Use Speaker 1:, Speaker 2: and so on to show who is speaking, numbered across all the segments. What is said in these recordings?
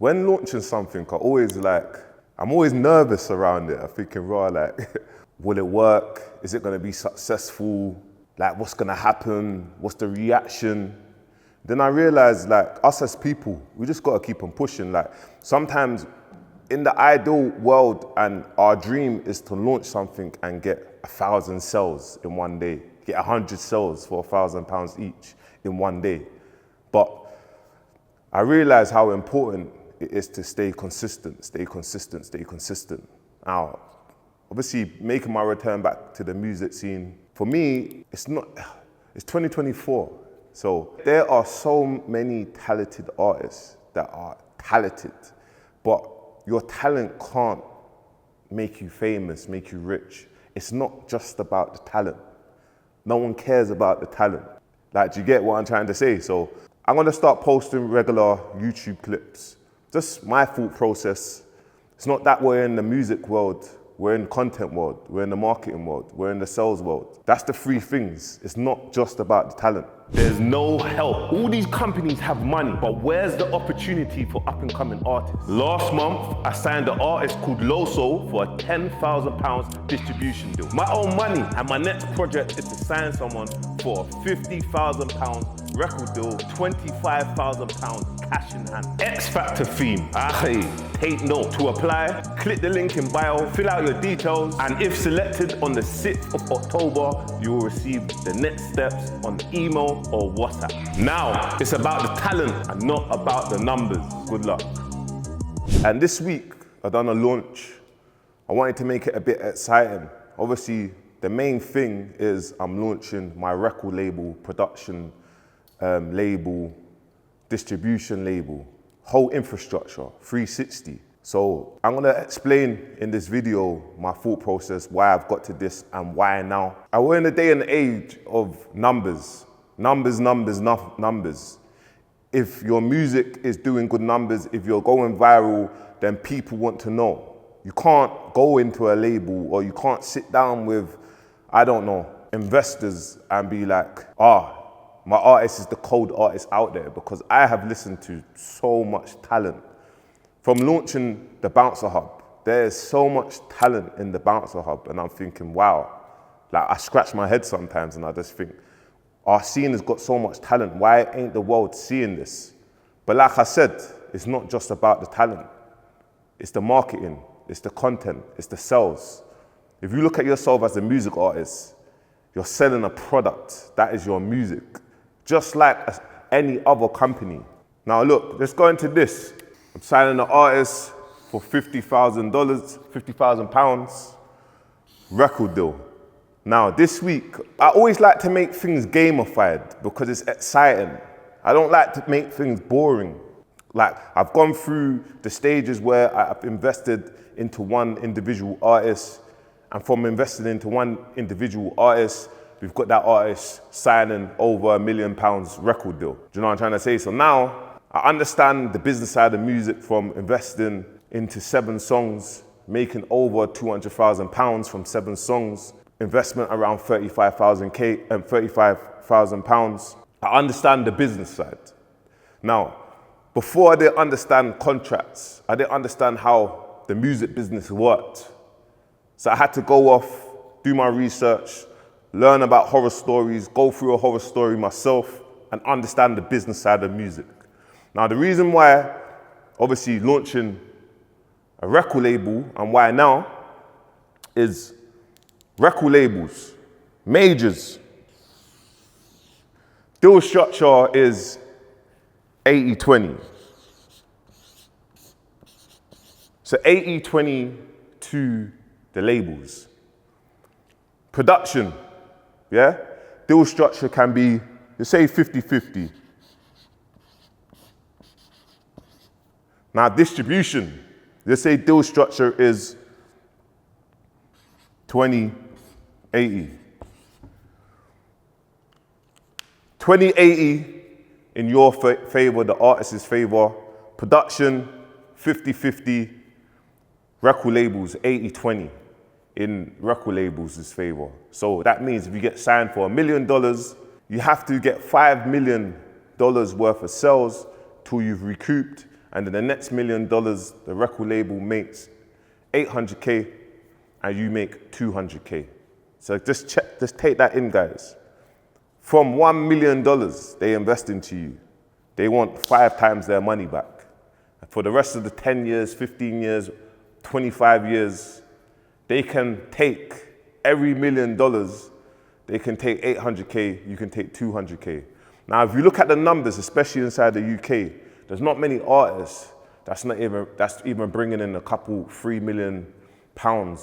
Speaker 1: When launching something, I'm always nervous around it. I'm thinking, raw, like, will it work? Is it gonna be successful? Like, what's gonna happen? What's the reaction? Then I realized, like, us as people, we just gotta keep on pushing. Like, sometimes in the ideal world, and our dream is to launch something and get 1,000 sales in one day, get 100 sales for £1,000 each in one day. But I realized how important it is to stay consistent. Now, obviously making my return back to the music scene, for me, it's 2024. So there are so many talented artists that are talented, but your talent can't make you famous, make you rich. It's not just about the talent. No one cares about the talent. Like, do you get what I'm trying to say? So I'm gonna start posting regular YouTube clips. Just my thought process. It's not that we're in the music world, we're in the content world, we're in the marketing world, we're in the sales world. That's the three things. It's not just about the talent. There's no help. All these companies have money, but where's the opportunity for up and coming artists? Last month, I signed an artist called Loso for a £10,000 distribution deal. My own money, and my next project is to sign someone for a £50,000 record deal, £25,000 cash in hand. X Factor theme. Take note. To apply, click the link in bio, fill out your details, and if selected on the 6th of October, you will receive the next steps on email or WhatsApp. Now, it's about the talent and not about the numbers. Good luck. And this week, I done a launch. I wanted to make it a bit exciting. Obviously, the main thing is I'm launching my record label, production label, distribution label, whole infrastructure, 360. So I'm gonna explain in this video my thought process, why I've got to this and why now. And we're in a day and age of numbers. Numbers. If your music is doing good numbers, if you're going viral, then people want to know. You can't go into a label or you can't sit down with, I don't know, investors and be like, my artist is the cold artist out there, because I have listened to so much talent. From launching the Bouncer Hub, there's so much talent in the Bouncer Hub, and I'm thinking, wow. Like, I scratch my head sometimes and I just think, our scene has got so much talent, why ain't the world seeing this? But like I said, it's not just about the talent. It's the marketing, it's the content, it's the sales. If you look at yourself as a music artist, you're selling a product, that is your music. Just like any other company. Now look, let's go into this. I'm signing an artist for £50,000, £50,000 record deal. Now this week, I always like to make things gamified because it's exciting. I don't like to make things boring. Like, I've gone through the stages where I've invested into one individual artist, and from investing into one individual artist, we've got that artist signing over £1 million record deal. Do you know what I'm trying to say? So now, I understand the business side of music, from investing into 7 songs, making over £200,000 from 7 songs, investment around £35,000. I understand the business side. Now, before I didn't understand contracts, I didn't understand how the music business worked. So I had to go off, do my research, learn about horror stories, go through a horror story myself, and understand the business side of music. Now, the reason why, obviously, launching a record label and why now is record labels, majors. Deal structure is 80-20. So 80-20 to the labels. Production, yeah? Deal structure can be, let's say 50-50. Now distribution, let's say deal structure is 20-80. 20-80 in your favor, the artist's favor. Production, 50-50. Record labels, 80-20 in record labels' favor. So that means if you get signed for $1 million, you have to get $5 million worth of sales till you've recouped and then the next $1 million, the record label makes 800K, and you make 200K. So just take that in, guys. From $1 million they invest into you, they want 5 times their money back. And for the rest of the 10 years, 15 years, 25 years, they can take every $1 million, they can take 800K, you can take 200K. Now, if you look at the numbers, especially inside the UK, there's not many artists that's even bringing in a couple, £3 million,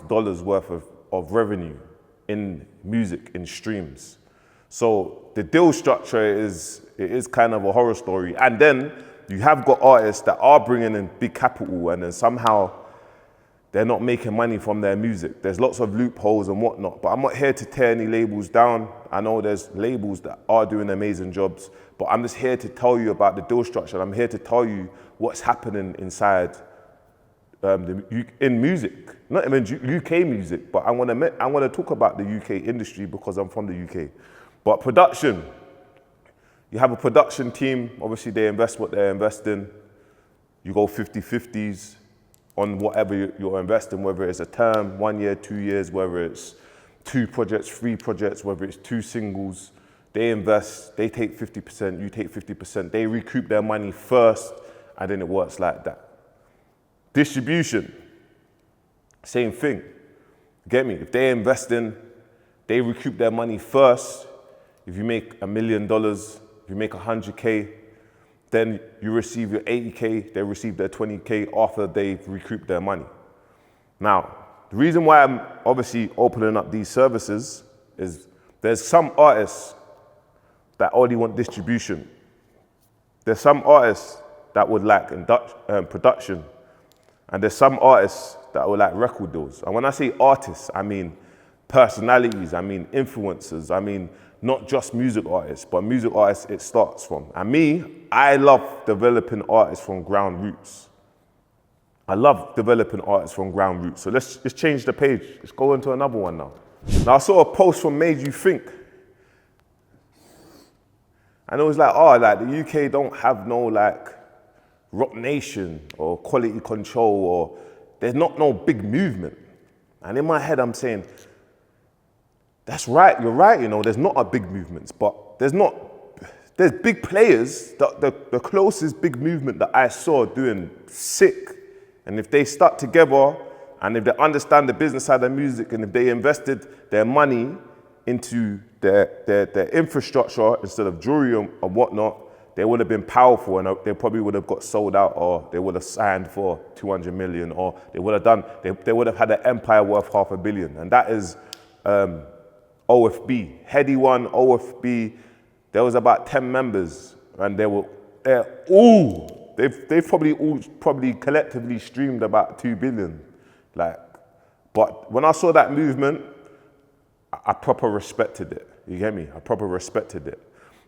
Speaker 1: dollars worth of revenue in music, in streams. So the deal structure is kind of a horror story. And then you have got artists that are bringing in big capital, and then somehow they're not making money from their music. There's lots of loopholes and whatnot, but I'm not here to tear any labels down. I know there's labels that are doing amazing jobs, but I'm just here to tell you about the deal structure. I'm here to tell you what's happening inside in music, not even UK music, but I want to talk about the UK industry because I'm from the UK. But production, you have a production team, obviously they invest what they're investing. You go 50-50s on whatever you're investing, whether it's a term, 1 year, 2 years, whether it's 2 projects, 3 projects, whether it's 2 singles. They invest, they take 50%, you take 50%. They recoup their money first, and then it works like that. Distribution, same thing. Get me? If they invest in, they recoup their money first. If you make $1 million, if you make 100K, then you receive your 80K, they receive their 20K after they've recouped their money. Now, the reason why I'm obviously opening up these services is there's some artists that only want distribution. There's some artists that would like production, and there's some artists that would like record deals. And when I say artists, I mean personalities, I mean influencers, I mean not just music artists, but music artists it starts from. And me, I love developing artists from ground roots. I love developing artists from ground roots. So let's change the page. Let's go into another one now. Now I saw a post from Made You Think. And it was like, oh, like the UK don't have no like Rock Nation or quality control, or there's not no big movement. And in my head, I'm saying, that's right, you're right, you know, there's not a big movement, but there's big players, the closest big movement that I saw doing sick. And if they stuck together, and if they understand the business side of music, and if they invested their money into their infrastructure instead of jewelry and whatnot, they would have been powerful, and they probably would have got sold out, or they would have signed for 200 million, or they would have had an empire worth $500 million. And that is OFB, Heady One, OFB. There was about 10 members, and they've probably all collectively streamed about 2 billion. But when I saw that movement, I proper respected it. You get me? I proper respected it.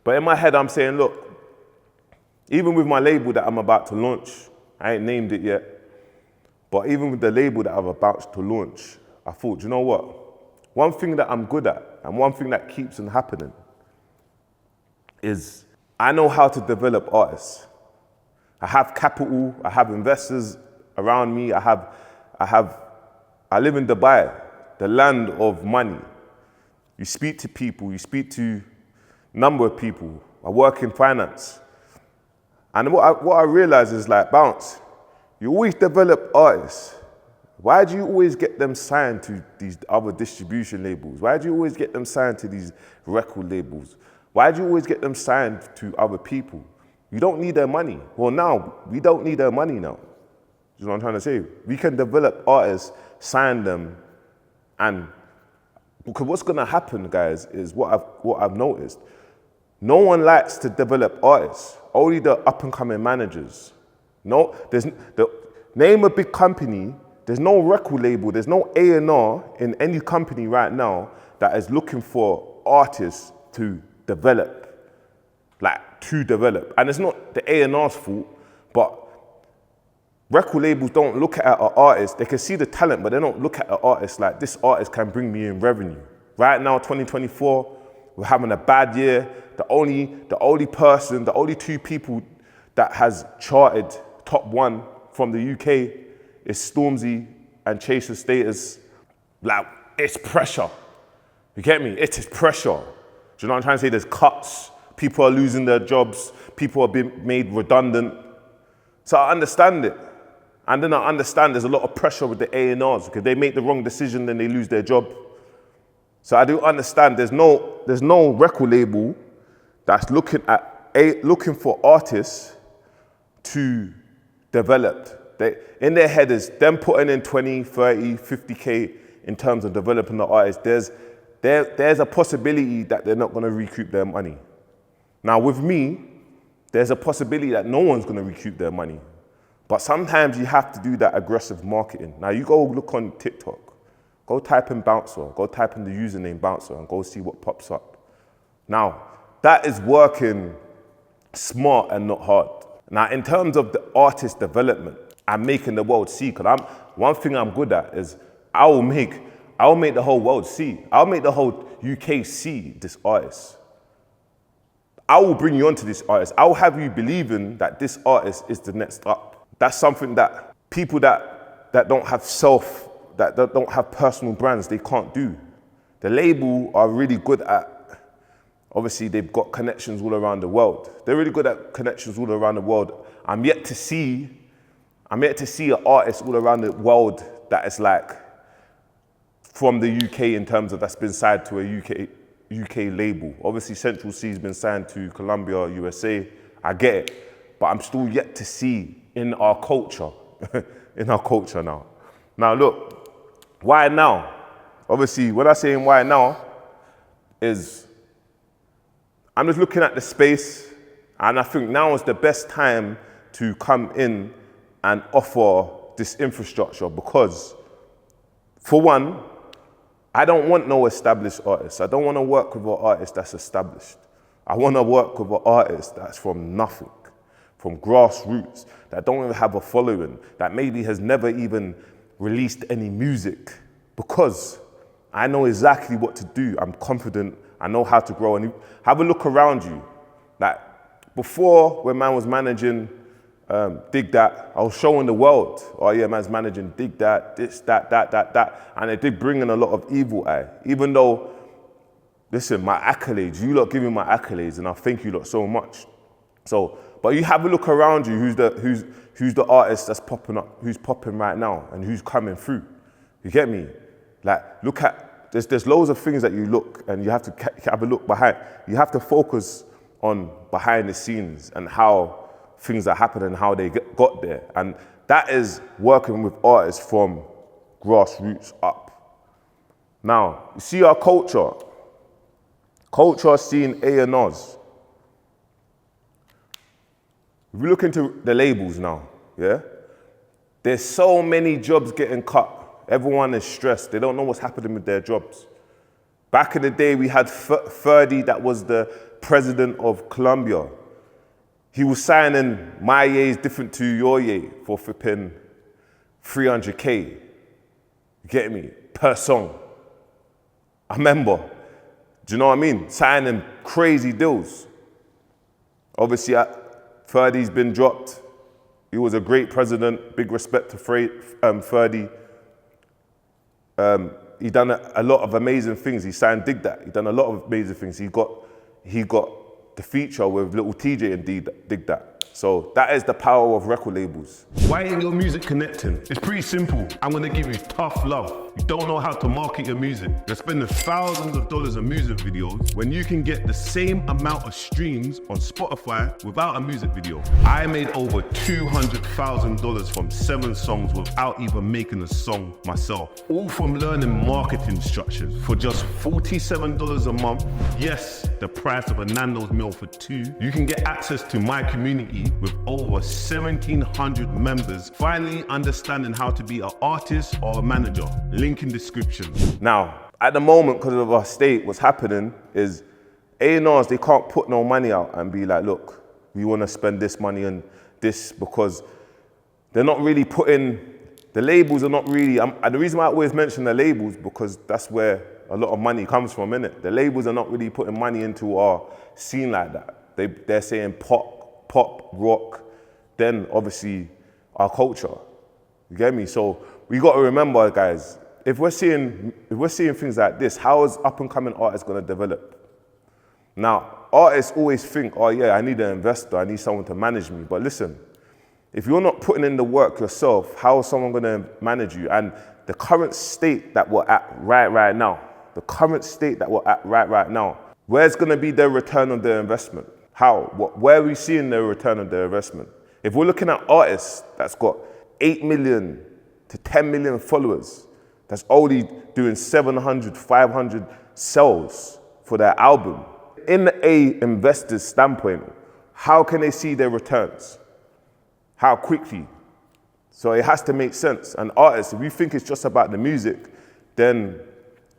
Speaker 1: But in my head, I'm saying, look, even with my label that I'm about to launch, I ain't named it yet, but even with the label that I'm about to launch, I thought, you know what? One thing that I'm good at, and one thing that keeps on happening, is I know how to develop artists. I have capital, I have investors around me, I live in Dubai, the land of money. You speak to people, you speak to a number of people. I work in finance. And what I realize is like, Bounce, you always develop artists. Why do you always get them signed to these other distribution labels? Why do you always get them signed to these record labels? Why do you always get them signed to other people? You don't need their money. Well, now, we don't need their money now. You know what I'm trying to say? We can develop artists, sign them, and because what's gonna happen, guys, is what I've noticed. No one likes to develop artists. Only the up-and-coming managers. Name a big company. There's no record label. There's no A&R in any company right now that is looking for artists to develop. And it's not the A&R's fault, but record labels don't look at an artist. They can see the talent, but they don't look at an artist like, this artist can bring me in revenue. Right now, 2024, we're having a bad year. The only 2 people that has charted top one from the UK is Stormzy and Chaser Status. Like, it's pressure. You get me? It is pressure. Do you know what I'm trying to say? There's cuts. People are losing their jobs. People are being made redundant. So I understand it. And then I understand there's a lot of pressure with the A&Rs because they make the wrong decision, then they lose their job. So I do understand there's no record label that's looking for artists to develop. In their head is them putting in 20, 30, 50K in terms of developing the artist. There's a possibility that they're not gonna recoup their money. Now with me, there's a possibility that no one's gonna recoup their money. But sometimes you have to do that aggressive marketing. Now you go look on TikTok, go type in Bouncer, go type in the username Bouncer and go see what pops up. Now, that is working smart and not hard. Now, in terms of the artist development and making the world see, because one thing I'm good at is I'll make the whole world see. I'll make the whole UK see this artist. I will bring you onto this artist. I will have you believing that this artist is the next up. That's something that people that don't have that don't have personal brands, they can't do. The label are really good at, obviously they've got connections all around the world. They're really good at connections all around the world. I'm yet to see an artist all around the world that is like from the UK in terms of that's been signed to a UK label. Obviously Central Cee's been signed to Columbia, USA. I get it, but I'm still yet to see in our culture, now. Now look, why now? Obviously, when I'm saying why now, is I'm just looking at the space and I think now is the best time to come in and offer this infrastructure because, for one, I don't want no established artists. I don't want to work with an artist that's established. I want to work with an artist that's from nothing, from grassroots, that don't even have a following, that maybe has never even released any music, because I know exactly what to do. I'm confident, I know how to grow. And have a look around you. Like before, when man was managing Dig That, I was showing the world, oh yeah, man's managing Dig That, this, that. And it did bring in a lot of evil eye. Even though, listen, my accolades, you lot give me my accolades and I thank you lot so much. So, but you have a look around you, who's the artist that's popping up, who's popping right now and who's coming through. You get me? Like, look at, there's loads of things that you look and you have to have a look behind. You have to focus on behind the scenes and how things are happening and how they got there. And that is working with artists from grassroots up. Now, you see our culture. Culture seeing A&Rs. If we look into the labels now, yeah? There's so many jobs getting cut. Everyone is stressed. They don't know what's happening with their jobs. Back in the day, we had Ferdy, that was the president of Columbia. He was signing my ye's different to your ye for flipping 300K. You get me? Per song. I remember. Do you know what I mean? Signing crazy deals. Obviously, Ferdy's been dropped. He was a great president. Big respect to Ferdy. He done a lot of amazing things. He signed Dig That. He done a lot of amazing things. He got the feature with Little TJ and Dig That. So that is the power of record labels.
Speaker 2: Why ain't your music connecting? It's pretty simple. I'm gonna give you tough love. You don't know how to market your music. You're spending thousands of dollars on music videos when you can get the same amount of streams on Spotify without a music video. I made over $200,000 from 7 songs without even making a song myself. All from learning marketing structures for just $47 a month. Yes, the price of a Nando's meal for 2. You can get access to my community with over 1,700 members, finally understanding how to be an artist or a manager. Link in description.
Speaker 1: Now, at the moment, because of our state, what's happening is A&Rs, they can't put no money out and be like, look, we want to spend this money on this, because they're not really putting, the labels are not really, and the reason why I always mention the labels, because that's where a lot of money comes from, innit? The labels are not really putting money into our scene like that. They're saying pop, rock, then obviously our culture. You get me? So we got to remember, guys, if we're seeing things like this, how is up and coming artists going to develop? Now, artists always think, oh yeah, I need an investor, I need someone to manage me. But listen, if you're not putting in the work yourself, how is someone going to manage you? And the current state that we're at right now, where's going to be their return on their investment? How? Where are we seeing the return on their investment? If we're looking at artists that's got 8 million to 10 million followers, that's only doing 700, 500 sales for their album, in a investor's standpoint, how can they see their returns? How quickly? So it has to make sense. And artists, if you think it's just about the music, then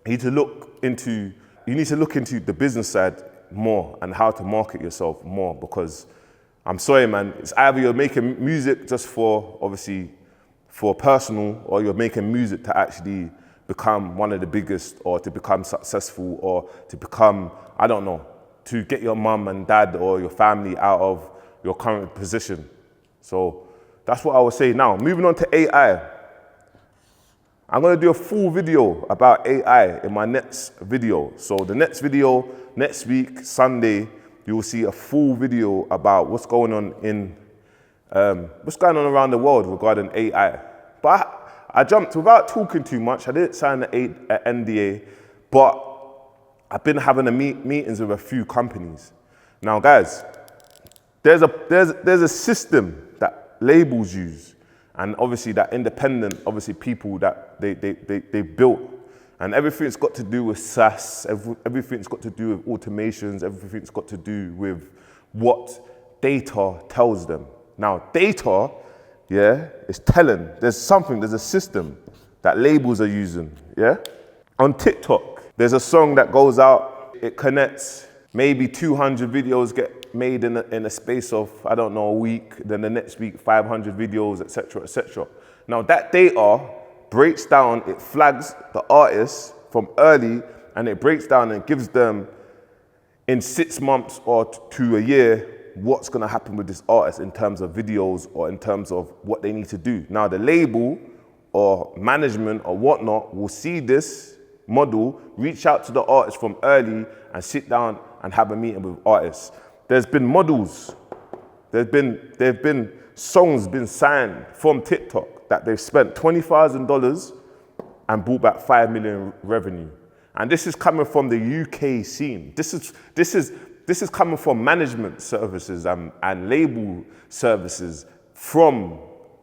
Speaker 1: you need to look into the business side more and how to market yourself more, because I'm sorry, man, it's either you're making music just for, obviously, for personal, or you're making music to actually become one of the biggest, or to become successful, or to become, I don't know, to get your mum and dad or your family out of your current position. So that's what I would say. Now, moving on to AI. I'm gonna do a full video about AI in my next video. So the next video, next week, Sunday, you will see a full video about what's going on around the world regarding AI. But I jumped without talking too much. I didn't sign an NDA, but I've been having meetings with a few companies. Now, guys, there's a system that labels use, and obviously that independent, obviously people that they built, and everything's got to do with SaaS, everything's got to do with automations, everything's got to do with what data tells them. Now, data, yeah, is telling. There's a system that labels are using, yeah? On TikTok, there's a song that goes out, it connects, maybe 200 videos get made in a space of, I don't know, a week, then the next week 500 videos, etc., etc. Now that data breaks down, it flags the artist from early, and it breaks down and gives them in 6 months or to a year what's gonna happen with this artist in terms of videos or in terms of what they need to do. Now the label or management or whatnot will see this model, reach out to the artist from early and sit down and have a meeting with artists. There's been models, there've been songs been signed from TikTok that they've spent $20,000 and brought back 5 million revenue. And this is coming from the UK scene. This is coming from management services and label services from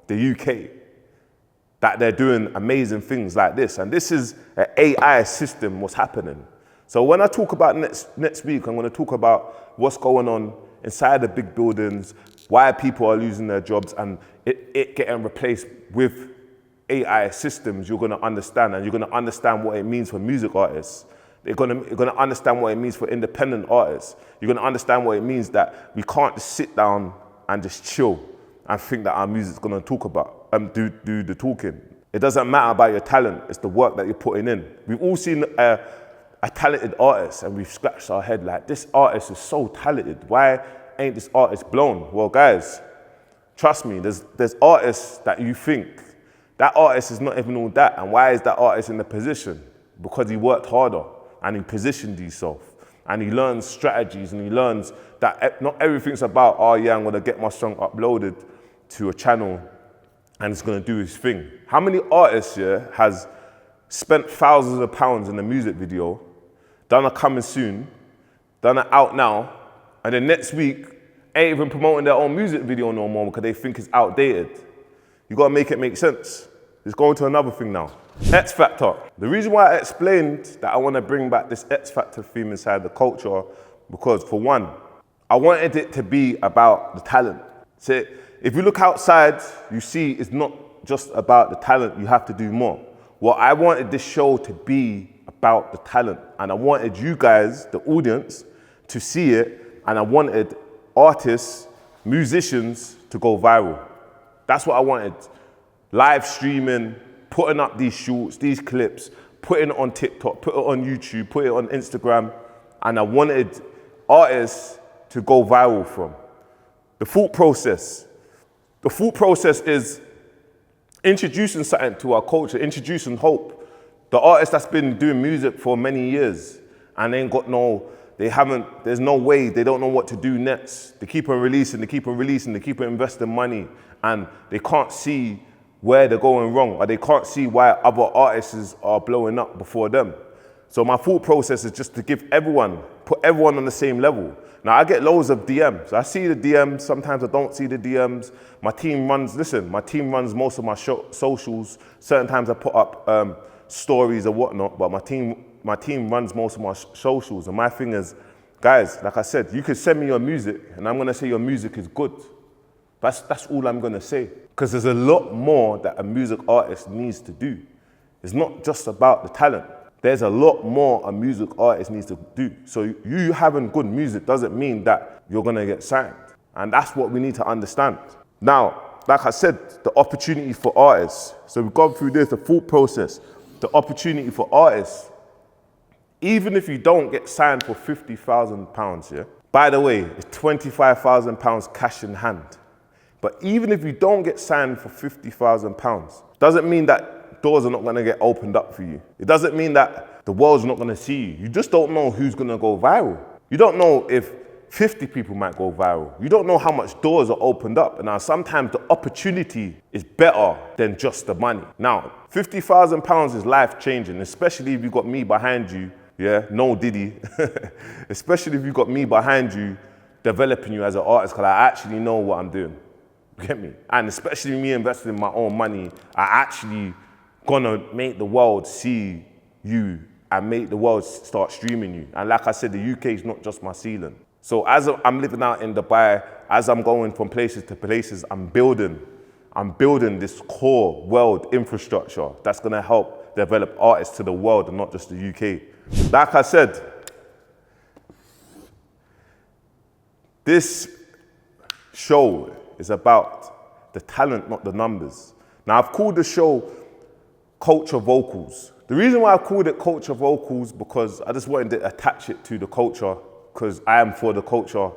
Speaker 1: the UK, that they're doing amazing things like this. And this is an AI system, what's happening. So when I talk about next week, I'm gonna talk about what's going on inside the big buildings, why people are losing their jobs, and it getting replaced with AI systems. You're gonna understand, and you're gonna understand what it means for music artists. You're gonna understand what it means for independent artists. You're gonna understand what it means that we can't just sit down and just chill and think that our music's gonna talk about, do the talking. It doesn't matter about your talent, it's the work that you're putting in. We've all seen a talented artist and we've scratched our head like, this artist is so talented, why ain't this artist blown? Well guys, trust me, there's artists that you think, that artist is not even all that, and why is that artist in the position? Because he worked harder and he positioned himself. And he learns strategies, and he learns that not everything's about, oh yeah, I'm gonna get my song uploaded to a channel and it's gonna do his thing. How many artists here has spent thousands of pounds in a music video, done a coming soon, done an out now, and then next week ain't even promoting their own music video no more because they think it's outdated? You gotta make it make sense. Let's go into another thing now. X Factor. The reason why I explained that I want to bring back this X Factor theme inside the culture, because for one, I wanted it to be about the talent. So if you look outside, you see it's not just about the talent, you have to do more. Well, I wanted this show to be about the talent, and I wanted you guys, the audience, to see it, and I wanted artists, musicians to go viral. That's what I wanted. Live streaming, putting up these shorts, these clips, putting it on TikTok, put it on YouTube, put it on Instagram, and I wanted artists to go viral from. The thought process, The thought process is introducing something to our culture, introducing hope. The artist that's been doing music for many years and there's no way, they don't know what to do next. They keep on releasing, they keep on investing money, and they can't see where they're going wrong, or they can't see why other artists are blowing up before them. So my thought process is just to put everyone on the same level. Now I get loads of DMs. I see the DMs, sometimes I don't see the DMs. My team runs most of my socials. Certain times I put up stories or whatnot, but my team runs most of my socials. And my thing is, guys, like I said, you could send me your music and I'm gonna say your music is good. That's all I'm gonna say. Because there's a lot more that a music artist needs to do. It's not just about the talent. There's a lot more a music artist needs to do. So you having good music doesn't mean that you're gonna get signed. And that's what we need to understand. Now, like I said, the opportunity for artists. So we've gone through this, the thought process. The opportunity for artists, even if you don't get signed for £50,000, yeah? By the way, it's £25,000 cash in hand. But even if you don't get signed for £50,000, doesn't mean that doors are not gonna get opened up for you. It doesn't mean that the world's not gonna see you. You just don't know who's gonna go viral. You don't know if 50 people might go viral. You don't know how much doors are opened up. And now sometimes the opportunity is better than just the money. Now, £50,000 is life changing, especially if you got me behind you, yeah, no Diddy. Especially if you got me behind you, developing you as an artist, because I actually know what I'm doing. You get me? And especially me investing in my own money, I actually gonna make the world see you and make the world start streaming you. And like I said, the UK is not just my ceiling. So as I'm living out in Dubai, as I'm going from places to places, I'm building this core world infrastructure that's gonna help develop artists to the world and not just the UK. Like I said, this show is about the talent, not the numbers. Now I've called the show Culture Vocals. The reason why I called it Culture Vocals, because I just wanted to attach it to the culture, because I am for the culture.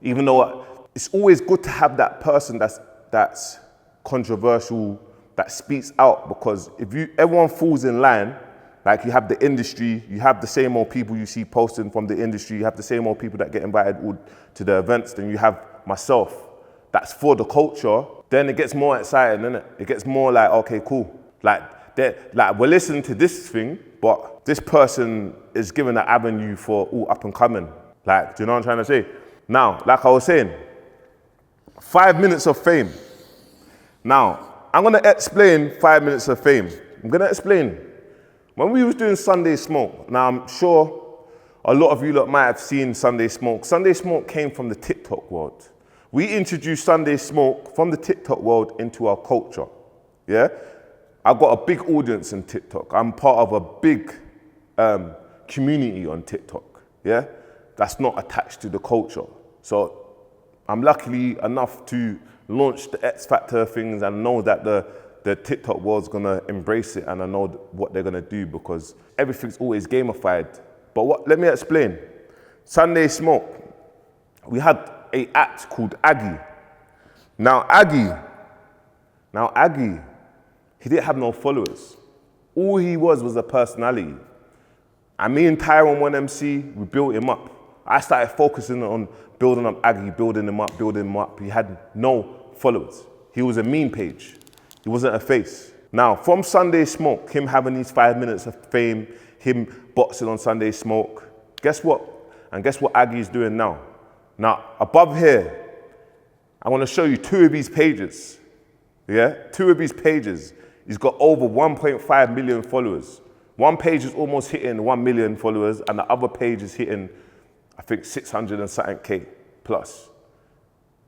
Speaker 1: Even though it's always good to have that person that's controversial, that speaks out, because if everyone falls in line, like you have the industry, you have the same old people you see posting from the industry, you have the same old people that get invited to the events, then you have myself, that's for the culture, then it gets more exciting, innit? It gets more like, okay, cool. Like we're listening to this thing, but this person is given an avenue for up and coming. Like, do you know what I'm trying to say? Now, like I was saying, 5 minutes of fame. Now, I'm gonna explain 5 minutes of fame. I'm gonna explain. When we was doing Sunday Smoke, now I'm sure a lot of you lot might have seen Sunday Smoke. Sunday Smoke came from the TikTok world. We introduced Sunday Smoke from the TikTok world into our culture, yeah? I've got a big audience in TikTok. I'm part of a big community on TikTok, yeah? That's not attached to the culture. So I'm lucky enough to launch the X Factor things and know that the TikTok world's gonna embrace it, and I know what they're gonna do, because everything's always gamified. But let me explain. Sunday Smoke, we had an act called Aggie. Now Aggie, he didn't have no followers. All he was a personality. And me and Tyrone 1MC, we built him up. I started focusing on building up Aggie, building him up. He had no followers. He was a meme page. He wasn't a face. Now, from Sunday Smoke, him having these 5 minutes of fame, him boxing on Sunday Smoke, guess what? And guess what Aggie's doing now? Now, above here, I want to show you 2 of his pages. Yeah, 2 of his pages. He's got over 1.5 million followers. One page is almost hitting 1 million followers, and the other page is hitting, I think, 600 and something K plus.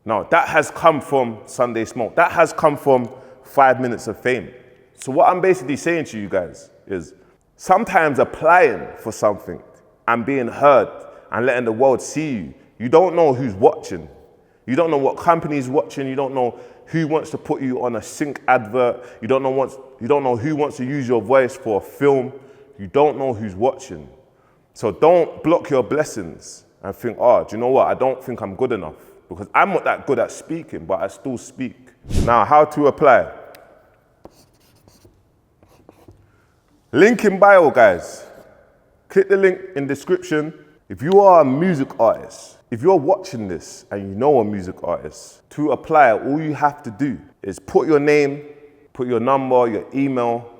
Speaker 1: Now, that has come from Sunday Smoke. That has come from 5 minutes of fame. So what I'm basically saying to you guys is, sometimes applying for something and being heard and letting the world see you, you don't know who's watching. You don't know what company's watching. You don't know who wants to put you on a sync advert. You don't know who wants to use your voice for a film. You don't know who's watching. So don't block your blessings and think, oh, do you know what? I don't think I'm good enough, because I'm not that good at speaking, but I still speak. Now, how to apply. Link in bio, guys. Click the link in description. If you are a music artist, if you're watching this and you know a music artist, to apply, all you have to do is put your name, put your number, your email,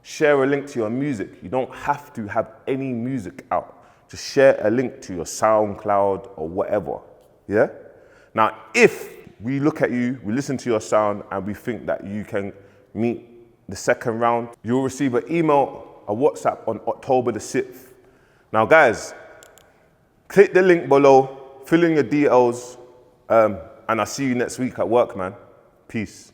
Speaker 1: share a link to your music. You don't have to have any music out. Just share a link to your SoundCloud or whatever, yeah? Now, if we look at you, we listen to your sound, and we think that you can meet the second round, you'll receive an email, a WhatsApp on October the 6th. Now, guys, click the link below, fill in your details, and I'll see you next week at work, man. Peace.